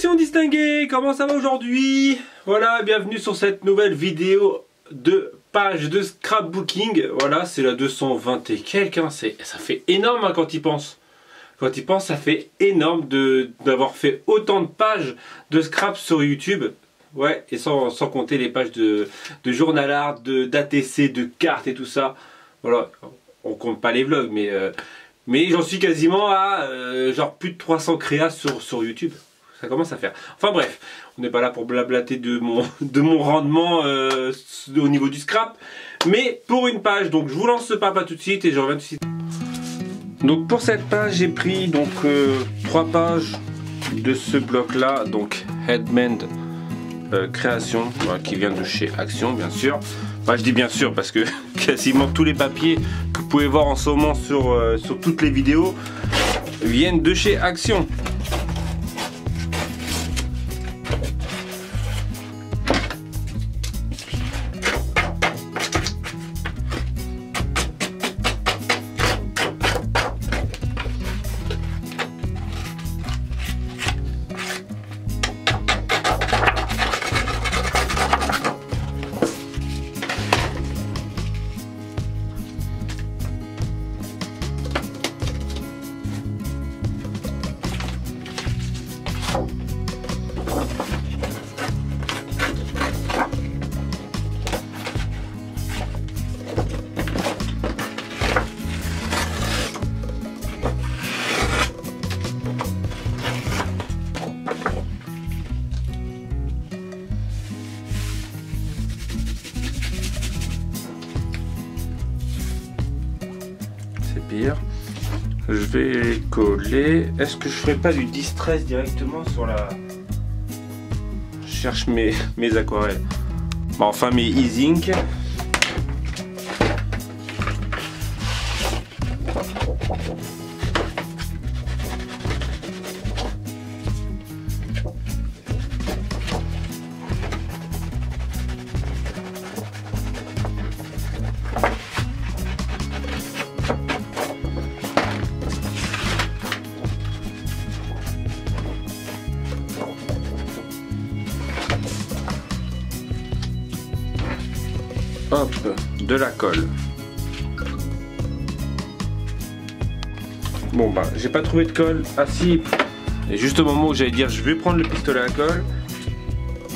Population distinguée, comment ça va aujourd'hui? Voilà, bienvenue sur cette nouvelle vidéo de page de scrapbooking. Voilà, c'est la 220 et quelques, hein. Ça fait énorme hein, quand il pense. Quand il pense, ça fait énorme d'avoir fait autant de pages de scrap sur YouTube. Ouais, et sans compter les pages de journal art, d'ATC, de cartes et tout ça. Voilà, on compte pas les vlogs, mais j'en suis quasiment à genre plus de 300 créas sur YouTube. Ça commence à faire. Enfin bref, on n'est pas là pour blablater de mon rendement au niveau du scrap. Mais pour une page, donc je vous lance ce papa tout de suite et je reviens tout de suite. Donc pour cette page, j'ai pris donc 3 pages de ce bloc là, donc Headmend création, voilà, qui vient de chez Action bien sûr. Enfin, je dis bien sûr parce que quasiment tous les papiers que vous pouvez voir en ce moment sur toutes les vidéos viennent de chez Action. Pire. Je vais coller. Est-ce que je ferai pas du distress directement sur la... Je cherche mes aquarelles. Bon, enfin mes e-ink. Hop, de la colle. Bon bah, j'ai pas trouvé de colle. Ah si, et juste au moment où j'allais dire je vais prendre le pistolet à colle,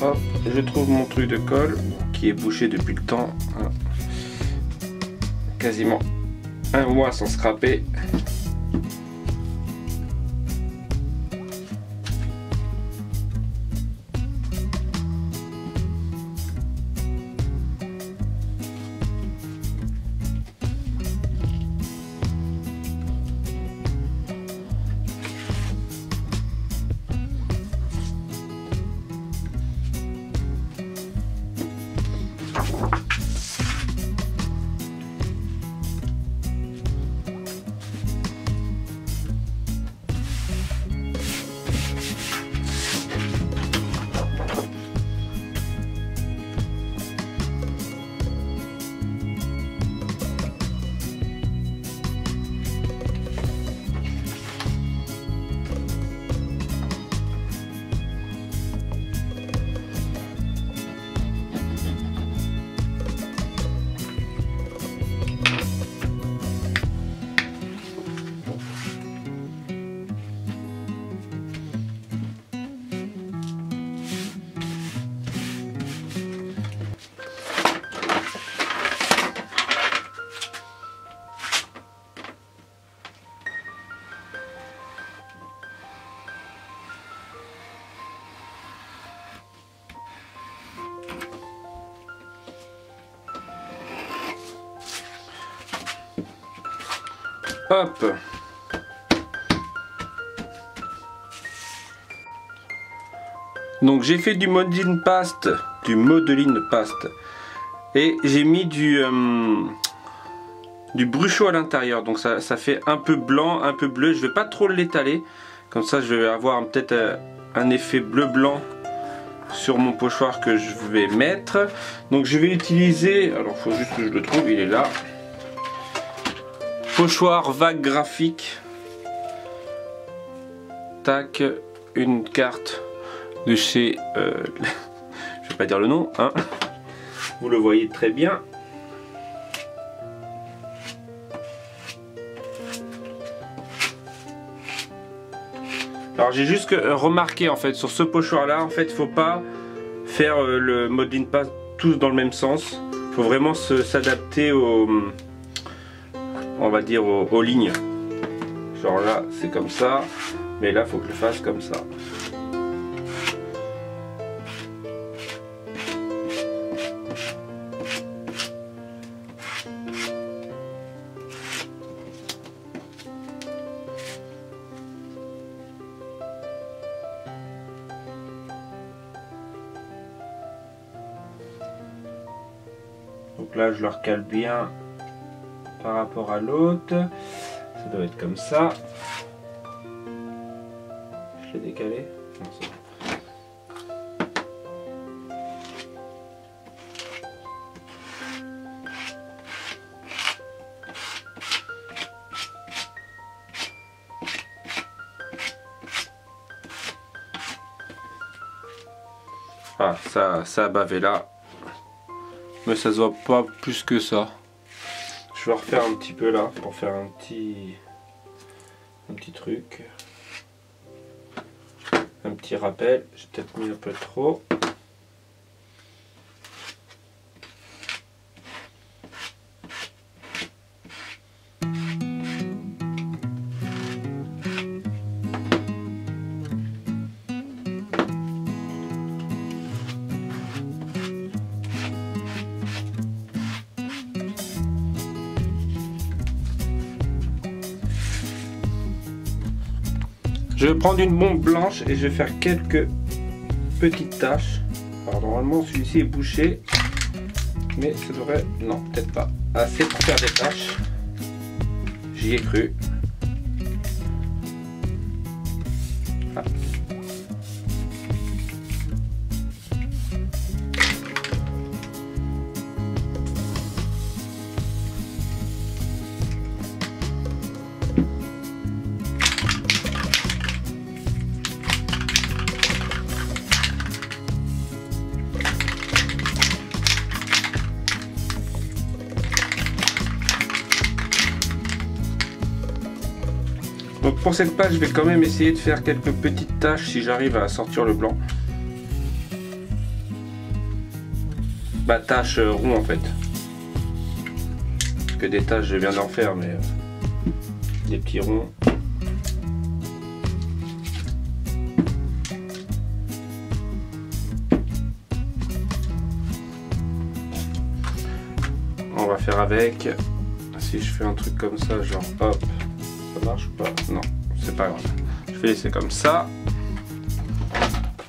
hop, je trouve mon truc de colle qui est bouché depuis le temps. Voilà. Quasiment un mois sans scraper. Hop. Donc j'ai fait du modeling paste, et j'ai mis du bruchot à l'intérieur. Donc ça fait un peu blanc, un peu bleu. Je vais pas trop l'étaler, comme ça je vais avoir peut-être un effet bleu-blanc sur mon pochoir que je vais mettre. Donc je vais utiliser, alors faut juste que je le trouve, il est là. Pochoir vague graphique. Tac, une carte de chez... je vais pas dire le nom, hein. Vous le voyez très bien. Alors j'ai juste remarqué en fait sur ce pochoir là, en fait il faut pas faire le modeling pas tous dans le même sens. Il faut vraiment s'adapter aux, on va dire aux lignes. Genre là c'est comme ça, mais là il faut que je le fasse comme ça. Donc là je le recale bien par rapport à l'autre. Ça doit être comme ça. Je l'ai décalé. Non, c'est bon. Ah, ça a bavé là. Mais ça se voit pas plus que ça. Je vais refaire un petit peu là pour faire un petit truc. Un petit rappel. J'ai peut-être mis un peu trop. Je vais prendre une bombe blanche et je vais faire quelques petites taches. Alors normalement celui-ci est bouché, mais ça devrait... non, peut-être pas assez pour faire des taches. J'y ai cru. Ah. Donc pour cette page, je vais quand même essayer de faire quelques petites taches si j'arrive à sortir le blanc. Bah taches rond en fait. Parce que des taches je viens d'en faire, mais des petits ronds. On va faire avec. Si je fais un truc comme ça, genre hop. Ça marche ou pas? Non, c'est pas grave. Je vais laisser comme ça.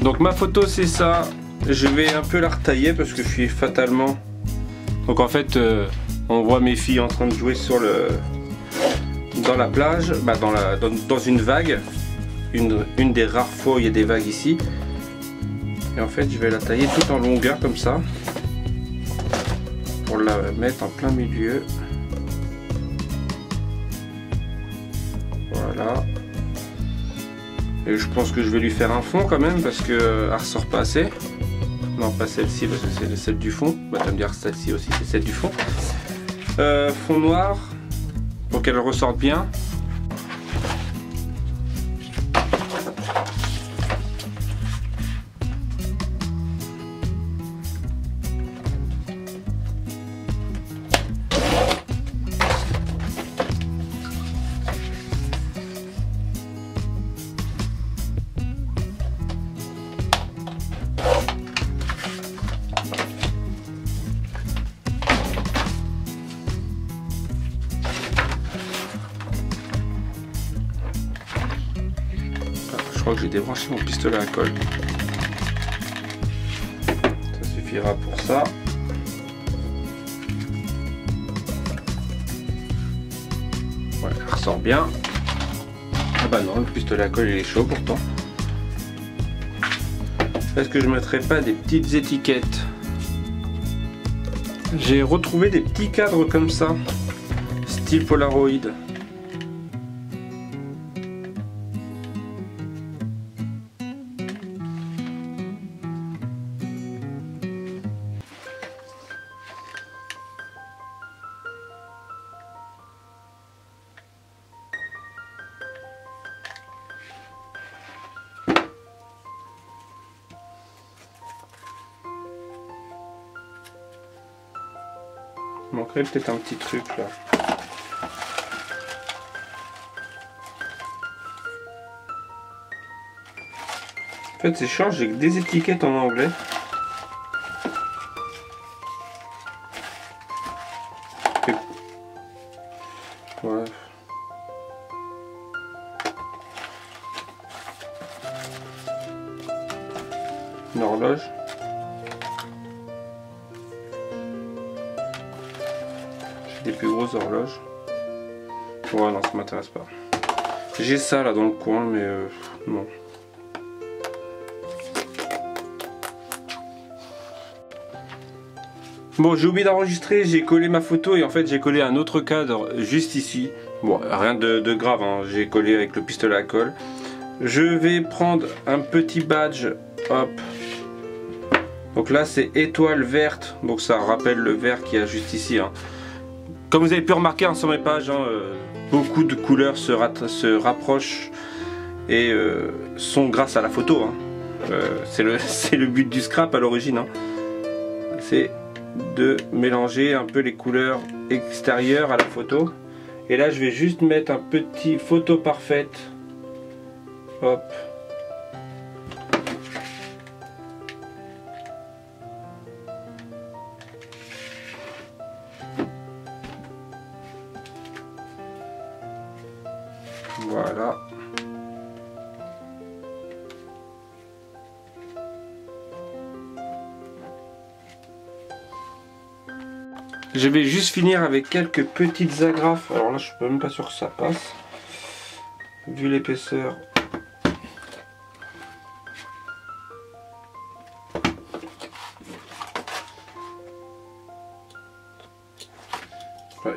Donc ma photo c'est ça. Je vais un peu la retailler parce que je suis fatalement... Donc en fait, on voit mes filles en train de jouer sur le... dans la plage, bah dans une vague. Une des rares fois où il y a des vagues ici. Et en fait, je vais la tailler tout en longueur comme ça. Pour la mettre en plein milieu. Voilà. Et je pense que je vais lui faire un fond quand même parce que elle ressort pas assez. Non, pas celle-ci parce que c'est celle du fond. Bah, tu vas me dire celle-ci aussi c'est celle du fond. Fond noir pour qu'elle ressorte bien. Je crois que j'ai débranché mon pistolet à colle. Ça suffira pour ça. Ouais, elle ressort bien. Ah bah non, le pistolet à colle il est chaud pourtant. Est-ce que je mettrais pas des petites étiquettes? J'ai retrouvé des petits cadres comme ça, style Polaroid. Il manquerait peut-être un petit truc là. En fait c'est chiant, j'ai des étiquettes en anglais. Ouais. Une horloge. J'ai des plus grosses horloges. Ouais non, ça m'intéresse pas. J'ai ça là dans le coin mais non. Bon, j'ai oublié d'enregistrer, j'ai collé ma photo et en fait j'ai collé un autre cadre juste ici. Bon, rien de grave, hein. J'ai collé avec le pistolet à colle. Je vais prendre un petit badge, hop. Donc là c'est étoile verte, donc ça rappelle le vert qu'il y a juste ici. Hein. Comme vous avez pu remarquer hein, sur mes pages, hein, beaucoup de couleurs se rapprochent et sont grâce à la photo. Hein. C'est le but du scrap à l'origine. Hein. C'est de mélanger un peu les couleurs extérieures à la photo. Et là je vais juste mettre un petit photo parfaite. Hop. Voilà. Je vais juste finir avec quelques petites agrafes. Alors là, je suis même pas sûr que ça passe. Vu l'épaisseur.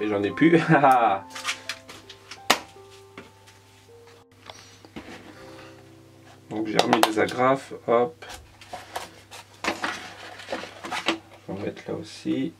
Et j'en ai plus. Donc j'ai remis des agrafes. Hop. Je vais en mettre là aussi.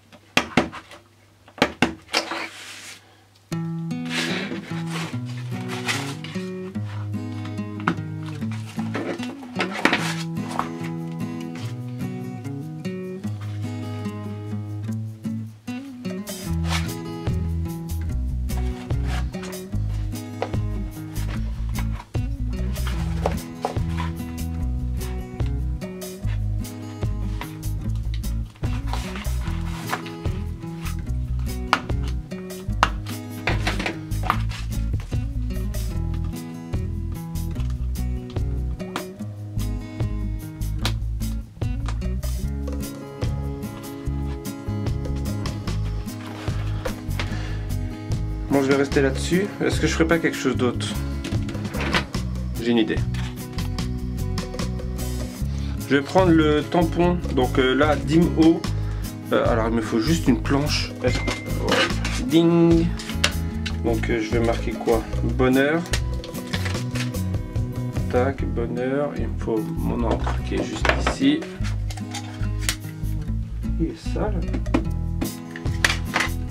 Bon, je vais rester là-dessus. Est-ce que je ferais pas quelque chose d'autre? J'ai une idée. Je vais prendre le tampon, donc là, dim haut. Alors il me faut juste une planche. Ding. Donc je vais marquer quoi? Bonheur. Tac, bonheur. Il me faut mon encre qui est juste ici. Il est sale.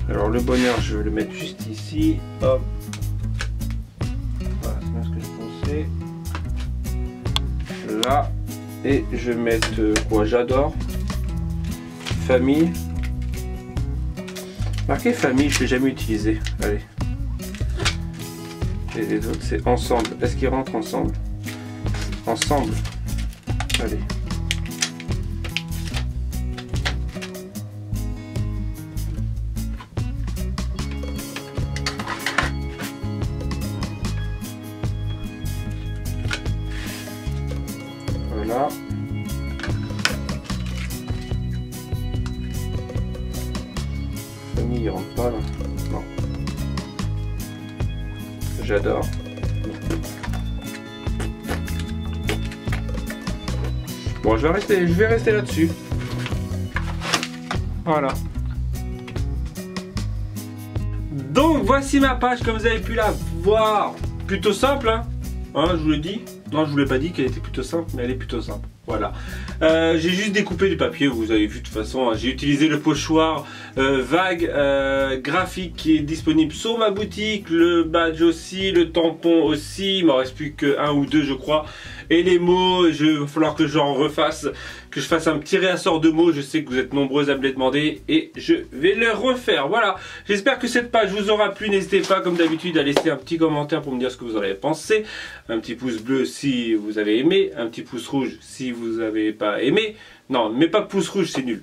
Alors le bonheur, je vais le mettre juste ici. Hop. Voilà, c'est bien ce que je pensais. Là. Et je vais mettre quoi? J'adore. Famille. Marqué famille, je ne l'ai jamais utilisé. Allez. Et les autres, c'est ensemble. Est-ce qu'ils rentrent ensemble? Ensemble. Allez. Voilà. Famille, il rentre pas là. Non. J'adore. Bon, je vais rester là-dessus. Voilà. Donc voici ma page, comme vous avez pu la voir. Plutôt simple, hein, je vous l'ai dit. Non, je vous l'ai pas dit qu'elle était plutôt simple, mais elle est plutôt simple. Voilà. J'ai juste découpé du papier, vous avez vu de toute façon. Hein, j'ai utilisé le pochoir vague graphique qui est disponible sur ma boutique. Le badge aussi, le tampon aussi. Il m'en reste plus qu'un ou deux, je crois. Et les mots, il va falloir que j'en refasse, que je fasse un petit réassort de mots. Je sais que vous êtes nombreux à me les demander et je vais le refaire. Voilà, j'espère que cette page vous aura plu. N'hésitez pas comme d'habitude à laisser un petit commentaire pour me dire ce que vous en avez pensé. Un petit pouce bleu si vous avez aimé, un petit pouce rouge si vous n'avez pas aimé. Non, mais pas de pouce rouge, c'est nul.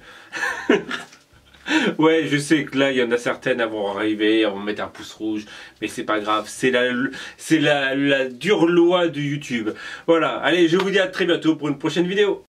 Ouais, je sais que là, il y en a certaines à vont arriver, à vont mettre un pouce rouge, mais c'est pas grave, c'est la dure loi de YouTube. Voilà, allez, je vous dis à très bientôt pour une prochaine vidéo.